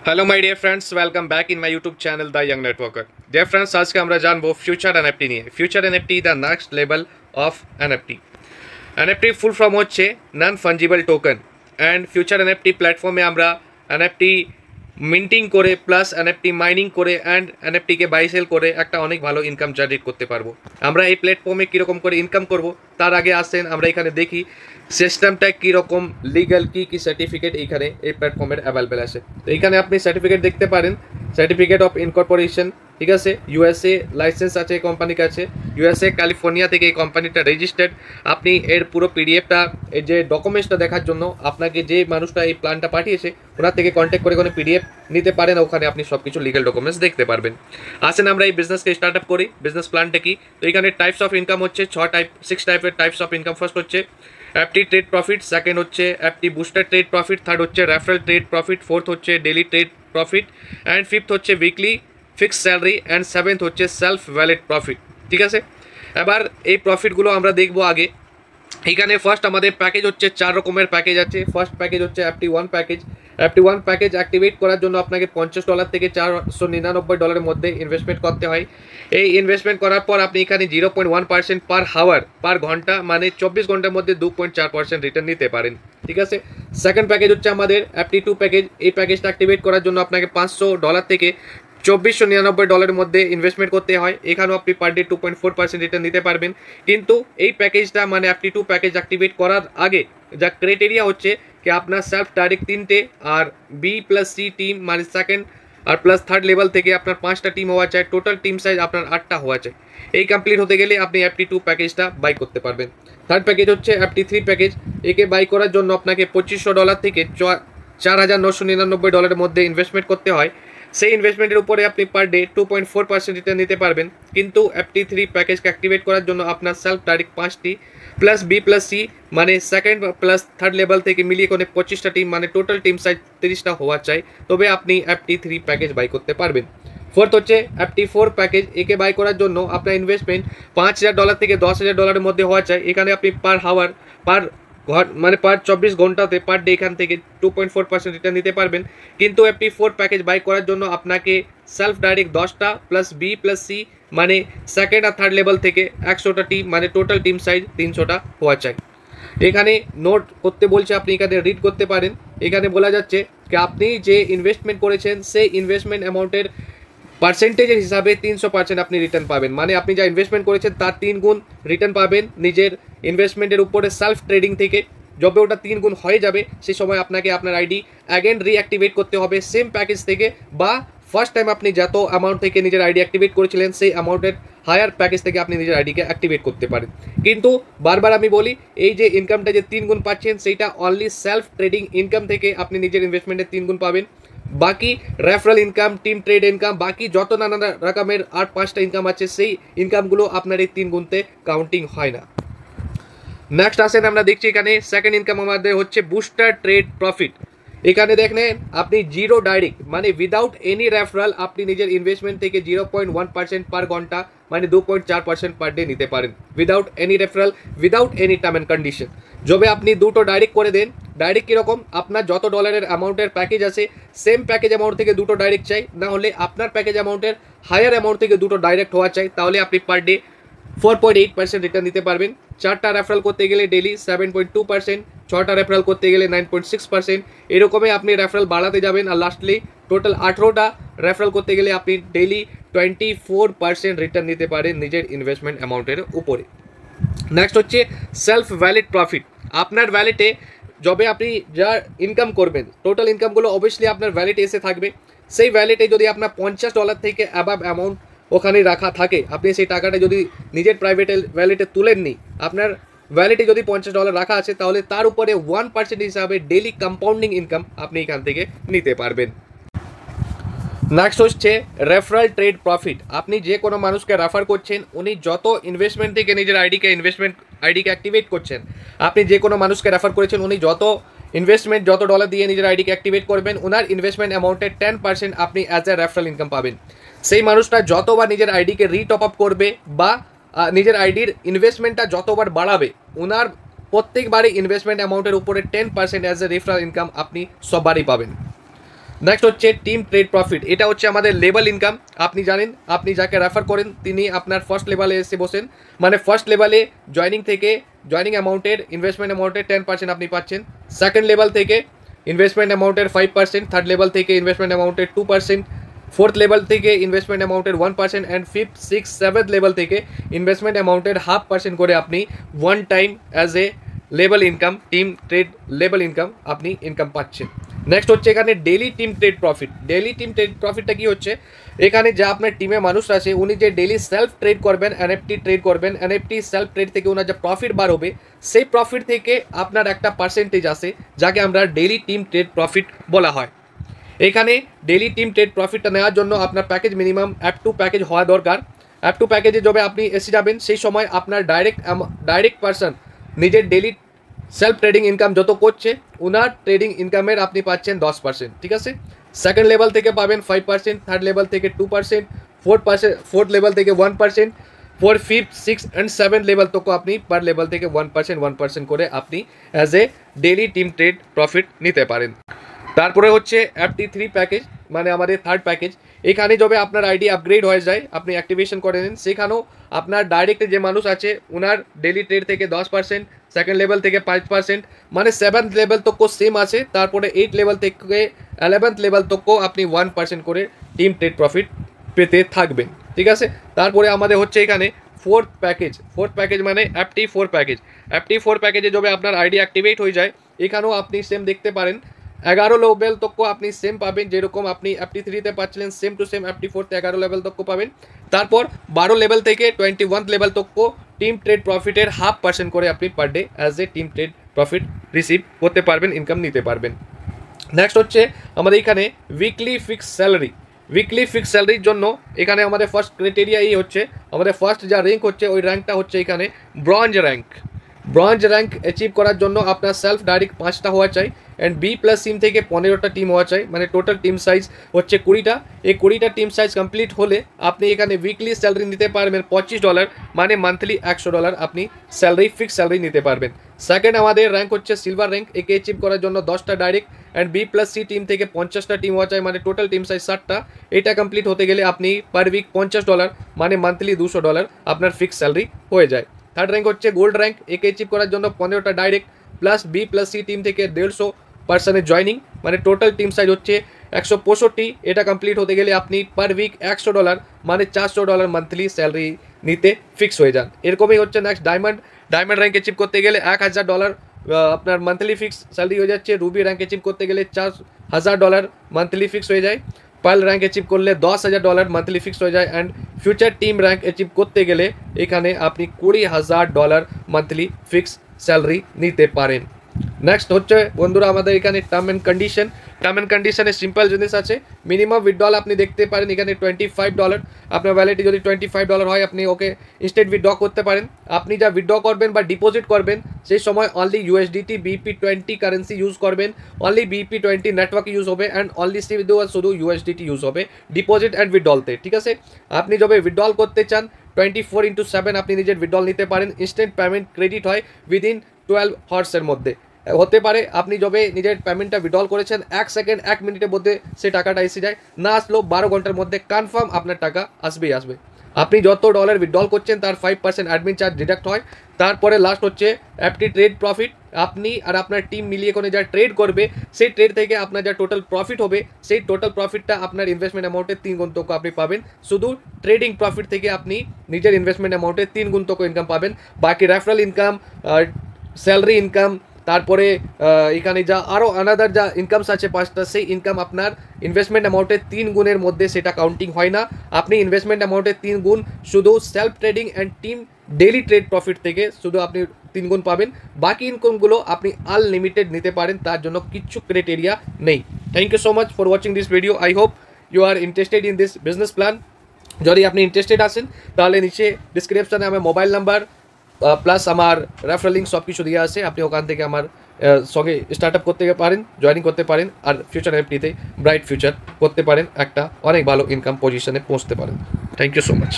Hello my dear friends, welcome back in my YouTube channel The Young Networker. Dear friends, आज के আমরা জানবো future NFT নিয়ে। Future NFT the next level of NFT. NFT full form হচ্ছে non fungible token and future NFT প্ল্যাটফর্মে আমরা NFT minting করে plus NFT mining করে অ্যান্ড এনএফটিকে বাই সেল করে একটা অনেক ভালো ইনকাম জেনারেট করতে পারবো। আমরা এই প্ল্যাটফর্মে কীরকম করে ইনকাম করব তার আগে আসেন আমরা এখানে দেখি সিস্টেমটা কীরকম, লিগাল কী সার্টিফিকেট এইখানে এই প্ল্যাটফর্মের অ্যাভেলেবেল আছে। তো এইখানে আপনি সার্টিফিকেট দেখতে পারেন, সার্টিফিকেট অফ ইনকর্পোরেশন, ঠিক আছে, ইউএসএ লাইসেন্স আছে এই কোম্পানির কাছে, ইউএসএ ক্যালিফোর্নিয়া থেকে এই কোম্পানিটা রেজিস্টার্ড। আপনি এর পুরো পিডিএফটা, এর যে ডকুমেন্টসটা দেখার জন্য আপনাকে যে মানুষটা এই প্ল্যানটা পাঠিয়েছে ওনার থেকে কন্ট্যাক্ট করে কোনো পিডিএফ নিতে পারেন, ওখানে আপনি সব কিছু লিগাল ডকুমেন্টস দেখতে পারবেন। আসেন আমরা এই বিজনেসকে স্টার্ট আপ করি। বিজনেস প্ল্যানটা কি? তো এখানে টাইপস অফ ইনকাম হচ্ছে 6 টাইপের টাইপস অফ ইনকাম। ফার্স্ট হচ্ছে এফটি ট্রেড প্রফিট, সেকেন্ড হচ্ছে FT booster trade profit, third হচ্ছে রেফারেল ট্রেড প্রফিট, ফোর্থ হচ্ছে daily trade profit and fifth হচ্ছে weekly fixed salary and seventh হচ্ছে সেলফ ভ্যালিড প্রফিট। ঠিক আছে, এবার এই প্রফিটগুলো আমরা দেখবো আগে। এখানে ফার্স্ট আমাদের প্যাকেজ হচ্ছে 4 রকমের প্যাকেজ আছে। ফার্স্ট প্যাকেজ হচ্ছে FT1 package. FT1 package activate করার জন্য আপনাকে $50 থেকে $499 মধ্যে ইনভেস্টমেন্ট করতে হয়। এই ইনভেস্টমেন্ট করার পর আপনি এখানে 0.1% পার হাওয়ার, পার ঘন্টা, মানে 24 ঘন্টার মধ্যে 2.4% রিটার্ন নিতে পারেন। ঠিক আছে, সেকেন্ড প্যাকেজ হচ্ছে আমাদের FT2 প্যাকেজ। এই প্যাকেজটা অ্যাক্টিভেট করার জন্য আপনাকে $500 থেকে $2499 মধ্যে ইনভেস্টমেন্ট করতে হয়। এখানেও আপনি পার ডে 2.4% রিটার্ন নিতে পারবেন। কিন্তু এই প্যাকেজটা মানে FT2 প্যাকেজ অ্যাক্টিভেট করার আগে যা ক্রাইটেরিয়া হচ্ছে कि আপনার সেলফ ডাইরেক্ট 3টে আর B+C টিম মানে সেকেন্ড আর প্লাস থার্ড লেভেল থেকে আপনার 5টা টিম হওয়া চাই। টোটাল টিম সাইজ আপনার 8টা হওয়া চাই। এই কমপ্লিট হতে গেলে আপনি FT2 প্যাকেজটা বাই করতে পারবেন। থার্ড প্যাকেজ হচ্ছে FT3 প্যাকেজ। একে বাই করার জন্য আপনাকে $2500 থেকে $4999 মধ্যে ইনভেস্টমেন্ট করতে হয়। সেই ইনভেস্টমেন্টের উপরে আপনি পার ডে 2.4% রিটার্ন নিতে পারবেন। কিন্তু FT3 প্যাকেজকে অ্যাক্টিভেট করার জন্য আপনার সেলফ ডাইরেক্ট 5টি প্লাস B+C মানে সেকেন্ড প্লাস থার্ড লেভেল থেকে মিলিয়ে কোনো 25টা টিম মানে টোটাল টিম সাইজ 30টা হওয়া চাই, তবে আপনি FT3 প্যাকেজ বাই করতে পারবেন। ফোর্থ হচ্ছে FT4 প্যাকেজ। একে বাই করার জন্য আপনার ইনভেস্টমেন্ট $5000 থেকে $10000 মধ্যে হওয়া চাই। এখানে আপনি পার হাওয়ার, পার মানে পার 24 ঘন্টাতে পার ডে এখান থেকে 2.4% রিটার্ন নিতে পারবেন। কিন্তু FT4 প্যাকেজ বাই করার জন্য আপনাকে সেলফ ডাইরেক্ট 10টা প্লাস B+C মানে সেকেন্ড আর থার্ড লেভেল থেকে 100টা টিম মানে টোটাল টিম সাইজ 300টা হওয়া চাই। এখানে নোট করতে বলছে, আপনি এখানে রিড করতে পারেন। এখানে বলা যাচ্ছে যে আপনি যে ইনভেস্টমেন্ট করেছেন সেই ইনভেস্টমেন্ট অ্যামাউন্টের পার্সেন্টেজের হিসাবে 300% আপনি রিটার্ন পাবেন। মানে আপনি যা ইনভেস্টমেন্ট করেছেন তার 3 গুণ রিটার্ন পাবেন নিজের ইনভেস্টমেন্টের উপরে সেলফ ট্রেডিং থেকে। যবে ওটা 3 গুণ হয়ে যাবে সেই সময় আপনাকে আপনার আইডি অ্যাগেন রিঅ্যাক্টিভেট করতে হবে সেম প্যাকেজ থেকে, বা ফার্স্ট টাইম আপনি যত অ্যামাউন্ট থেকে নিজের আইডি অ্যাক্টিভেট করেছিলেন সেই অ্যামাউন্টের হায়ার প্যাকেজ থেকে আপনি নিজের আইডিকে অ্যাক্টিভেট করতে পারেন। কিন্তু বারবার আমি বলি, এই যে ইনকামটা যে 3 গুণ পাচ্ছেন সেইটা অনলি সেলফ ট্রেডিং ইনকাম থেকে আপনি নিজের ইনভেস্টমেন্টের 3 গুণ পাবেন। বাকি referral income, team trade income, বাকি যত নানান রকমের আর 5টা ইনকাম আছে সেই ইনকামগুলো আপনার এই 3 গুণতে কাউন্টিং হয় না। নেক্সট আসেন আমরা দেখছি এখানে সেকেন্ড ইনকাম আমাদের হচ্ছে বুস্টার ট্রেড প্রফিট। এখানে দেখেন আপনি জিরো ডাইরেক্ট মানে উইদাউট এনি রেফারেল আপনি নিজের ইনভেস্টমেন্ট থেকে 0.1% পার ঘন্টা মানে 2.4% পার ডে নিতে পারেন without any referral, without any term and condition. যবে আপনি দুটো ডাইরেক্ট করে দেন, ডাইরেক্ট কীরকম, আপনার যত ডলারের অ্যামাউন্টের প্যাকেজ আছে সেম প্যাকেজ অ্যামাউন্ট থেকে দুটো ডাইরেক্ট চাই, না হলে আপনার প্যাকেজ অ্যামাউন্টের হায়ার অ্যামাউন্ট থেকে দুটো ডাইরেক্ট হওয়া চাই, তাহলে আপনি পার ডে 4.8% রিটার্ন দিতে পারবেন। 4টা রেফারেল করতে গেলে ডেলি 7.2%, 6টা রেফারেল করতে গেলে 9.6%। এরকমই আপনি রেফারেল বাড়াতে যাবেন আর লাস্টলি টোটাল 18টা রেফারেল করতে গেলে আপনি ডেলি 24% রিটার্ন নিতে পারেন নিজের ইনভেস্টমেন্ট অ্যামাউন্টের উপরে। নেক্সট হচ্ছে সেলফ ভ্যালিড প্রফিট। আপনার ভ্যালেটে যবে আপনি যা ইনকাম করবেন টোটাল ইনকামগুলো অবভিয়াসলি আপনার ভ্যালেটে এসে থাকবে। সেই ভ্যালেটে যদি আপনার $50 থেকে অ্যাবাভ অ্যামাউন্ট ওখানে রাখা থাকে, আপনি সেই টাকাটা যদি নিজের প্রাইভেট ভ্যালেটে তুলেননি, আপনার ভ্যালেটে যদি $50 রাখা আছে তাহলে তার উপরে 1% হিসাবে ডেলি কম্পাউন্ডিং ইনকাম আপনি এখান থেকে নিতে পারবেন। নেক্সট হচ্ছে রেফারেল ট্রেড প্রফিট। আপনি যে কোনো মানুষকে রেফার করছেন, উনি যত ইনভেস্টমেন্ট থেকে নিজের আইডিকে অ্যাক্টিভেট করছেন, আপনি যে কোনো মানুষকে রেফার করেছেন উনি যত ইনভেস্টমেন্ট যত ডলার দিয়ে নিজের আইডিকে অ্যাক্টিভেট করবেন ওনার ইনভেস্টমেন্ট অ্যামাউন্টের 10% আপনি অ্যাজ এ রেফারেল ইনকাম পাবেন। সেই মানুষটা যতবার নিজের আইডিকে রিটপ আপ করবে বা নিজের আইডির ইনভেস্টমেন্টটা যতবার বাড়াবে ওনার প্রত্যেকবারই ইনভেস্টমেন্ট অ্যামাউন্টের উপরে 10% অ্যাজ এ রেফারেল ইনকাম আপনি সববারই পাবেন। নেক্সট হচ্ছে টিম ট্রেড প্রফিট। এটা হচ্ছে আমাদের লেভেল ইনকাম। আপনি জানেন, আপনি যাকে রেফার করেন তিনি আপনার ফার্স্ট লেভেলে এসে বসেন, মানে ফার্স্ট লেভেলে জয়নিং অ্যামাউন্টের ইনভেস্টমেন্ট অ্যামাউন্টের 10% আপনি পাচ্ছেন। সেকেন্ড লেভেল থেকে ইনভেস্টমেন্ট অ্যামাউন্টের 5%, থার্ড লেভেল থেকে ইনভেস্টমেন্ট অ্যামাউন্টের 2%, ফোর্থ লেভেল থেকে ইনভেস্টমেন্ট অ্যামাউন্টের 1%, and fifth, six, seventh level থেকে ইনভেস্টমেন্ট অ্যামাউন্টের 0.5% করে আপনি one time as a level income, team trade level income আপনি ইনকাম পাচ্ছেন। নেক্সট হচ্ছে এখানে daily team trade profit. Daily team trade প্রফিটটা কি হচ্ছে, এখানে যা আপনার টিমে মানুষ আছে উনি যে ডেইলি সেলফ ট্রেড করবেন, এনএফটি ট্রেড করবেন, এনএফটি সেলফ ট্রেড থেকে ওনার যে প্রফিট বার হবে সেই প্রফিট থেকে আপনার একটা পার্সেন্টেজ আছে যাকে আমরা ডেইলি টিম ট্রেড প্রফিট বলা হয়। এখানে ডেইলি টিম ট্রেড প্রফিটটা নেওয়ার জন্য আপনার প্যাকেজ মিনিমাম F2 প্যাকেজ হওয়া দরকার। F2 প্যাকেজে যবে আপনি এসে যাবেন সেই সময় আপনার ডাইরেক্ট পার্সন নিজের ডেইলি সেলফ ট্রেডিং ইনকাম যত করছে ওনার ট্রেডিং ইনকামের আপনি পাচ্ছেন 10%, ঠিক আছে। সেকেন্ড লেভেল থেকে পাবেন 5%, থার্ড লেভেল থেকে 2%, ফোর্থ লেভেল থেকে 1%, fifth, six and seventh level তক আপনি পার লেভেল থেকে 1% করে আপনি as a daily team trade profit নিতে পারেন। তারপরে হচ্ছে FT3 প্যাকেজ, মানে আমাদের থার্ড প্যাকেজ। এখানে যবে আপনার আইডি আপগ্রেড হয়ে যায়, আপনি অ্যাক্টিভেশন করে নেন, সেখানেও আপনার ডাইরেক্ট যে মানুষ আছে ওনার ডেইলি ট্রেড থেকে 10%, সেকেন্ড লেভেল থেকে 5%, মানে সেভেন্থ লেভেল তক সেম আছে। তারপরে 8 লেভেল থেকে 11th লেভেল তক আপনি 1% করে টিম ট্রেড প্রফিট পেতে থাকবেন, ঠিক আছে। তারপরে আমাদের হচ্ছে এখানে ফোর্থ প্যাকেজ মানে FT4 প্যাকেজে যবে আপনার আইডি অ্যাক্টিভেট হয়ে যায় এখানেও আপনি সেম দেখতে পারেন 11 লেভেল তক আপনি সেম পাবেন, যেরকম আপনি FT3-তে পাচ্ছিলেন সেম টু সেম FT4-তে 11 লেভেল তক পাবেন। তারপর 12 লেভেল থেকে 21th লেভেল তক টিম ট্রেড প্রফিটের 0.5% করে আপনি per day as a team trade profit receive করতে পারবেন, ইনকাম নিতে পারবেন। নেক্সট হচ্ছে আমাদের এখানে উইকলি ফিক্স স্যালারির জন্য এখানে আমাদের ফার্স্ট ক্রাইটেরিয়া এই হচ্ছে, আমাদের ফার্স্ট যা র্যাঙ্ক হচ্ছে ওই র্যাঙ্কটা হচ্ছে এখানে ব্রঞ্জ র্যাঙ্ক অ্যাচিভ করার জন্য আপনার সেলফ ডাইরেক্ট 5টা হওয়া চাই, অ্যান্ড B+ টিম থেকে 15টা টিম হওয়া চাই, মানে টোটাল টিম সাইজ হচ্ছে 20টা। এই 20টা টিম সাইজ কমপ্লিট হলে আপনি এখানে উইকলি স্যালারি নিতে পারবেন $25, মানে মান্থলি $100 আপনি ফিক্স স্যালারি নিতে পারবেন। সেকেন্ড আমাদের র্যাঙ্ক হচ্ছে সিলভার র্যাঙ্ক। একে অ্যাচিভ করার জন্য 10টা ডাইরেক্ট, অ্যান্ড B+C টিম থেকে 50টা টিম হওয়া চাই, মানে টোটাল টিম সাইজ 60টা। এটা কমপ্লিট হতে গেলে আপনি পার উইক $50, মানে মান্থলি $200 আপনার ফিক্স স্যালারি হয়ে যায়। থার্ড র্যাঙ্ক হচ্ছে গোল্ড র্যাঙ্ক। একে অ্যাচিভ করার জন্য 15টা ডাইরেক্ট প্লাস B+C টিম থেকে 150 পার্সনের জয়নিং, মানে টোটাল টিম সাইজ হচ্ছে 165। এটা কমপ্লিট হতে গেলে আপনি পার উইক $100, মানে $400 মান্থলি স্যালারি নিতে ফিক্স হয়ে যান। এরকমই হচ্ছে নেক্সট ডায়মন্ড র্যাঙ্ক অ্যাচিভ করতে গেলে $1000 আপনার মান্থলি ফিক্স স্যালারি হয়ে যাচ্ছে। রুবি র্যাঙ্ক অ্যাচিভ করতে গেলে $4000 মান্থলি ফিক্স হয়ে যায়। পার্ল র্যাঙ্ক অ্যাচিভ করলে $10,000 মান্থলি ফিক্স হয়ে যায়, and future team rank achieve করতে গেলে এখানে আপনি $20,000 মান্থলি ফিক্স স্যালারি নিতে পারেন। নেক্সট হচ্ছে বন্ধুরা আমাদের এখানে টার্ম অ্যান্ড কন্ডিশনে সিম্পল জিনিস আছে। মিনিমাম উইথড্রল আপনি দেখতে পারেন এখানে $25। আপনার ভ্যালিডিটি যদি $25 হয় আপনি ওকে ইনস্ট্যান্ট উইথড্র করতে পারেন। আপনি যা উইথড্র করবেন বা ডিপোজিট করবেন সেই সময় only USDT BP20 currency use করবেন, অনলি BP20 নেটওয়ার্ক ইউজ হবে, অ্যান্ড অনলি শুধু USDT ইউজ হবে ডিপোজিট অ্যান্ড উইথড্রলতে, ঠিক আছে। আপনি যবে উইথড্রল করতে চান 24/7 আপনি নিজের উইথড্রল নিতে পারেন। ইনস্ট্যান্ট পেমেন্ট ক্রেডিট হয় উইদিন 12 আওয়ার্সের মধ্যে হতে পারে। আপনি যবে নিজের পেমেন্টটা উইথড্রল করেছেন 1 সেকেন্ড 1 মিনিটের মধ্যে সেই টাকাটা এসে যায়, না আসলেও 12 ঘন্টার মধ্যে কনফার্ম আপনার টাকা আসবেই আসবে। আপনি যত ডলার উইথড্রল করছেন তার 5% অ্যাডমিন চার্জ ডিডাক্ট হয়। তারপরে লাস্ট হচ্ছে FT ট্রেড প্রফিট। আপনি আর আপনার টিম মিলিয়ে কোনো যা ট্রেড করবে সেই ট্রেড থেকে আপনার যা টোটাল প্রফিট হবে সেই টোটাল প্রফিটটা আপনার ইনভেস্টমেন্ট অ্যামাউন্টের 3 গুণ তক আপনি পাবেন। শুধু ট্রেডিং প্রফিট থেকে আপনি নিজের ইনভেস্টমেন্ট অ্যামাউন্টের 3 গুণ তক ইনকাম পাবেন। বাকি রেফারেল ইনকাম, স্যালারি ইনকাম, তারপরে এখানে যা আরও আনাদার যা ইনকামস আছে 5টা, সেই ইনকাম আপনার ইনভেস্টমেন্ট অ্যামাউন্টের 3 গুণের মধ্যে সেটা কাউন্টিং হয় না। আপনি ইনভেস্টমেন্ট অ্যামাউন্টের 3 গুণ শুধু self trading and team daily trade profit থেকে শুধু আপনি 3 গুণ পাবেন। বাকি ইনকামগুলো আপনি আনলিমিটেড নিতে পারেন, তার জন্য কিচ্ছু ক্রাইটেরিয়া নেই। Thank you so much for watching this video. I hope you are interested in this business plan. যদি আপনি ইন্টারেস্টেড আছেন তাহলে নিচে ডিসক্রিপশনে আমার মোবাইল নাম্বার প্লাস আমার রেফারেল লিঙ্ক সব কিছু দিয়ে আছে, আপনি ওখান থেকে আমার সঙ্গে স্টার্ট আপ করতে পারেন, জয়েনিং করতে পারেন, আর ফিউচার এফটিতে ব্রাইট ফিউচার করতে পারেন, একটা অনেক ভালো ইনকাম পজিশনে পৌঁছতে পারেন। Thank you so much.